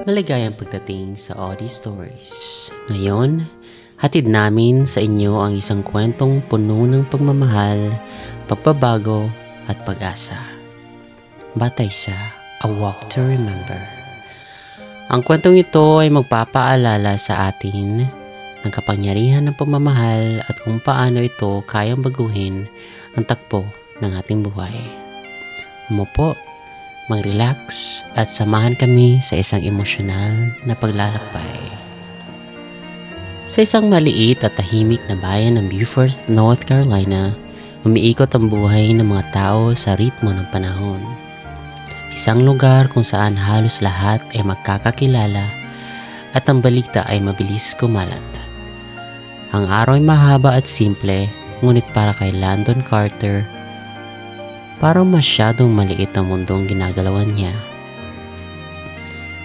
Maligayang pagdating sa Audie Stories. Ngayon, hatid namin sa inyo ang isang kwentong puno ng pagmamahal, pagbabago at pag-asa. Batay sa A Walk to Remember. Ang kwentong ito ay magpapaalala sa atin ng kapangyarihan ng pagmamahal at kung paano ito kayang baguhin ang takbo ng ating buhay. Umupo, mag-relax at samahan kami sa isang emosyonal na paglalakbay. Sa isang maliit at tahimik na bayan ng Beaufort, North Carolina, umiikot ang buhay ng mga tao sa ritmo ng panahon. Isang lugar kung saan halos lahat ay magkakakilala at ang balita ay mabilis kumalat. Ang araw ay mahaba at simple, ngunit para kay Landon Carter, parang masyadong maliit ang mundong ginagalawan niya.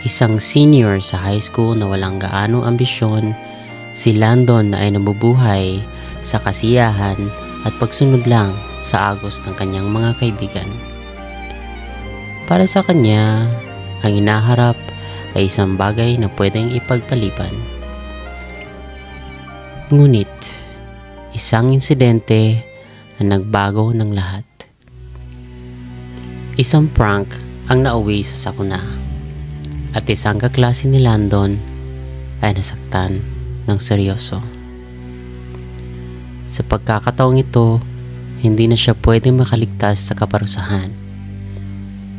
Isang senior sa high school na walang gaanong ambisyon, si Landon na ay nabubuhay sa kasiyahan at pagsunod lang sa agos ng kanyang mga kaibigan. Para sa kanya, ang hinaharap ay isang bagay na pwedeng ipagpaliban. Ngunit, isang insidente ang nagbago ng lahat. Isang prank ang nauwi sa sakuna at isang kaklase ni Landon ay nasaktan ng seryoso. Sa pagkakataong ito, hindi na siya pwedeng makaligtas sa kaparusahan.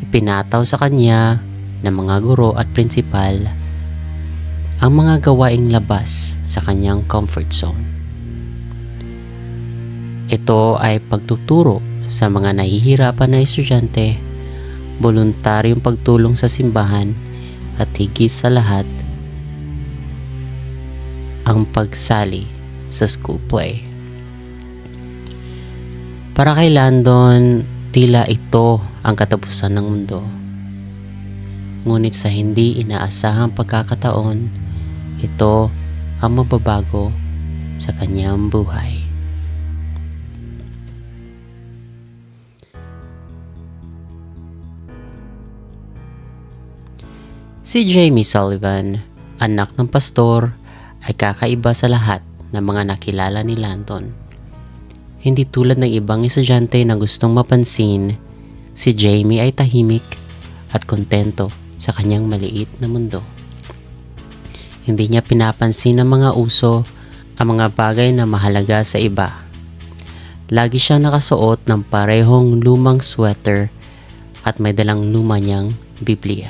Ipinataw sa kanya ng mga guro at prinsipal ang mga gawaing labas sa kanyang comfort zone. Ito ay pagtuturo sa mga nahihirapan na estudyante, voluntaryong pagtulong sa simbahan at higit sa lahat, ang pagsali sa school play. Para kay Landon, tila ito ang katapusan ng mundo. Ngunit sa hindi inaasahang pagkakataon, ito ang mababago sa kanyang buhay. Si Jamie Sullivan, anak ng pastor, ay kakaiba sa lahat ng mga nakilala ni Landon. Hindi tulad ng ibang estudyante na gustong mapansin, si Jamie ay tahimik at kontento sa kanyang maliit na mundo. Hindi niya pinapansin ang mga uso, ang mga bagay na mahalaga sa iba. Lagi siyang nakasuot ng parehong lumang sweater at may dalang luma niyang Biblia.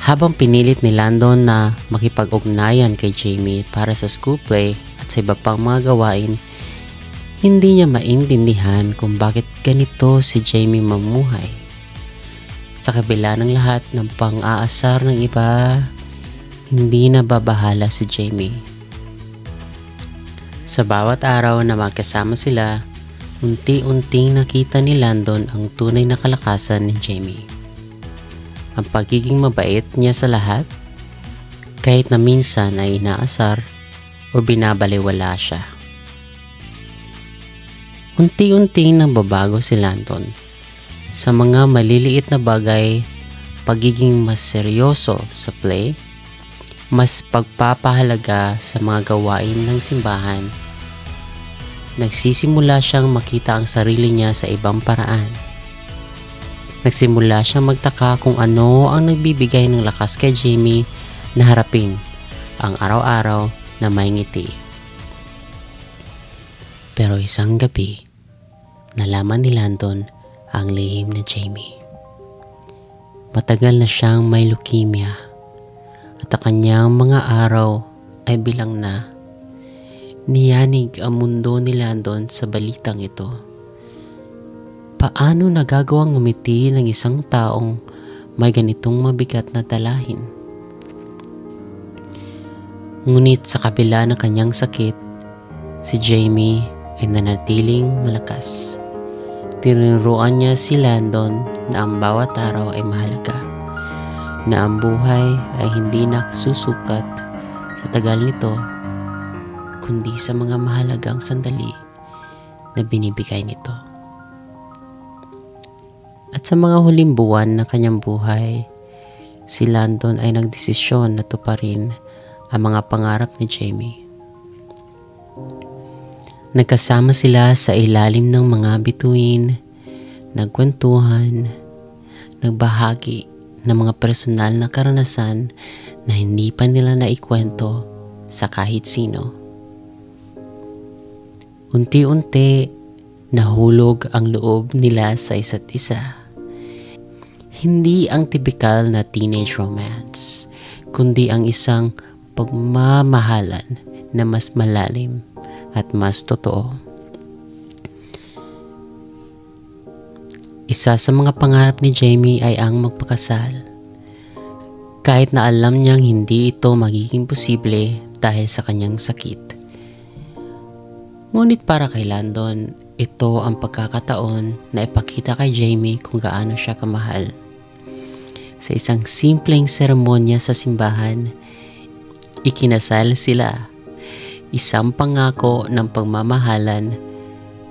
Habang pinilit ni Landon na makipag-ugnayan kay Jamie para sa school play at sa iba pang mga gawain, hindi niya maintindihan kung bakit ganito si Jamie mamuhay. Sa kabila ng lahat ng pang-aasar ng iba, hindi nababahala si Jamie. Sa bawat araw na magkasama sila, unti-unting nakita ni Landon ang tunay na kalakasan ni Jamie. Ang pagiging mabait niya sa lahat, kahit na minsan ay inaasar o binabaliwala siya. Unti-unting nababago si Landon. Sa mga maliliit na bagay, pagiging mas seryoso sa play, mas pagpapahalaga sa mga gawain ng simbahan, nagsisimula siyang makita ang sarili niya sa ibang paraan. Nagsimula siyang magtaka kung ano ang nagbibigay ng lakas kay Jamie na harapin ang araw-araw na may ngiti. Pero isang gabi, nalaman ni Landon ang lihim ni Jamie. Matagal na siyang may leukemia at ang kanyang mga araw ay bilang na. Niyanig ang mundo ni Landon sa balitang ito. Paano nagagawang ngumiti ng isang taong may ganitong mabigat na dalahin? Ngunit sa kabila ng kanyang sakit, si Jamie ay nanatiling malakas. Tinuruan niya si Landon na ang bawat araw ay mahalaga, na ang buhay ay hindi nasusukat sa tagal nito, kundi sa mga mahalagang sandali na binibigay nito. At sa mga huling buwan ng kanyang buhay, si Landon ay nagdesisyon na tuparin ang mga pangarap ni Jamie. Nagkasama sila sa ilalim ng mga bituin, nagkwentuhan, nagbahagi ng mga personal na karanasan na hindi pa nila naikwento sa kahit sino. Unti-unti, nahulog ang loob nila sa isa't isa. Hindi ang tipikal na teenage romance, kundi ang isang pagmamahalan na mas malalim at mas totoo. Isa sa mga pangarap ni Jamie ay ang magpakasal. Kahit na alam niyang hindi ito magiging posible dahil sa kanyang sakit. Ngunit para kay Landon, ito ang pagkakataon na ipakita kay Jamie kung gaano siya kamahal. Sa isang simpleng seremonya sa simbahan, ikinasal sila. Isang pangako ng pagmamahalan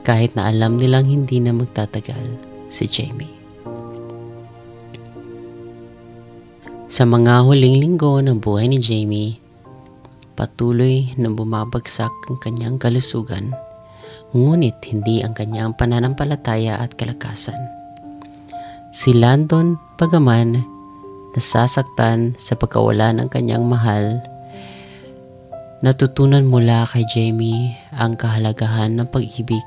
kahit na alam nilang hindi na magtatagal si Jamie. Sa mga huling linggo ng buhay ni Jamie, patuloy na bumabagsak ang kanyang kalusugan, ngunit hindi ang kanyang pananampalataya at kalakasan. Si Landon, bagaman nasasaktan sa pagkawala ng kanyang mahal, natutunan mula kay Jamie ang kahalagahan ng pag-ibig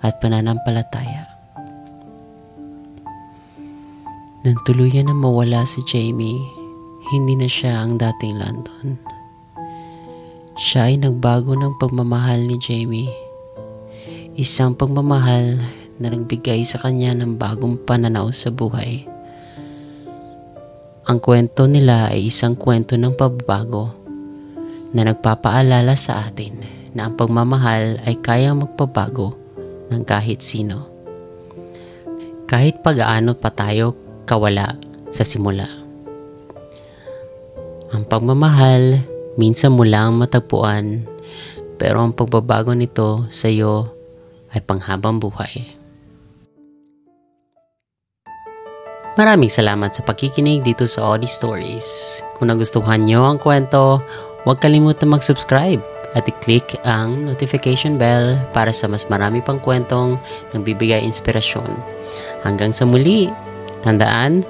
at pananampalataya. Nang tuluyan na mawala si Jamie, hindi na siya ang dating Landon. Siya ay nagbago ng pagmamahal ni Jamie. Isang pagmamahal na nagbigay sa kanya ng bagong pananaw sa buhay. Ang kwento nila ay isang kwento ng pagbabago na nagpapaalala sa atin na ang pagmamahal ay kayang magpabago ng kahit sino. Kahit pag-aano pa tayo kawala sa simula. Ang pagmamahal minsan mo lang matagpuan, pero ang pagbabago nito sa iyo ay panghabang buhay. Maraming salamat sa pakikinig dito sa Audi Stories. Kung nagustuhan nyo ang kwento, huwag kalimutan mag-subscribe at i-click ang notification bell para sa mas marami pang kwentong nagbibigay inspirasyon. Hanggang sa muli, tandaan,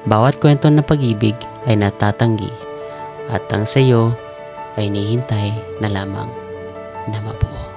bawat kwento ng pag-ibig ay natatanggi at ang sayo ay nihintay na lamang na mabuo.